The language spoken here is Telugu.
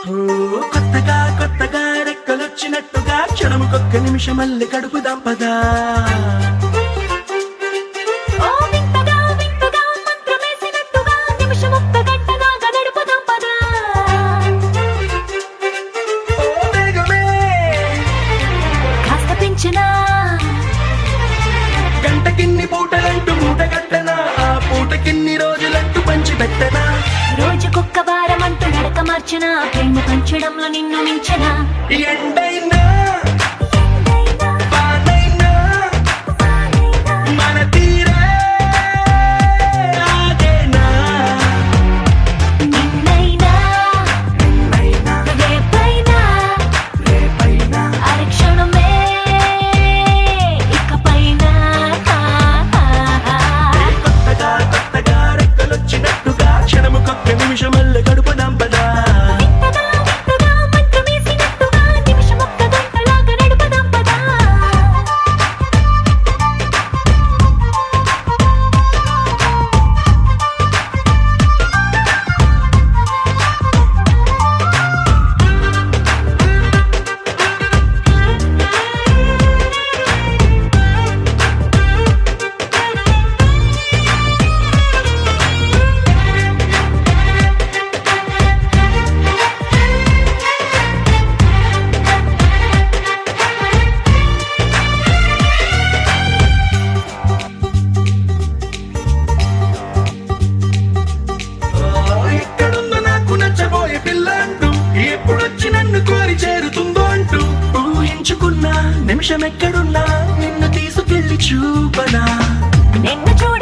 కొత్తగా కొత్తగా రెక్కలొచ్చినట్టుగా క్షణముకొక్క నిమిషమల్లి గడుపుదాం పదా. గంటకిన్ని పూటలంటూ మూట కట్టనా, ఆ పూటకిన్ని రోజులంటూ పంచి పెట్టనా. రోజుకొక్క వారం అంటూ నడక మార్చనా, ప్రేమ పంచడంలో నిన్ను మించనా. ఎండైనా వానైనా మన తీరే ఆగేనా. నిన్నైనా రేపైనా అరక్షణమే ఇకపైనా. కొత్తగా కొత్తగా రెక్కలొచ్చినట్టుగా క్షణముకొక్క నిమిషమల్లి గడుపుదాం పదా. ఎక్కడుందో నాకు నచ్చబోయే పిల్ల అంటూ, ఎప్పుడొచ్చి నన్ను కోరి చేరుతుందో అంటూ ఊహించుకున్నా నిమిషం ఎక్కడున్నా నిన్ను తీసుకెళ్లి చూపనా. నిన్ను చూడ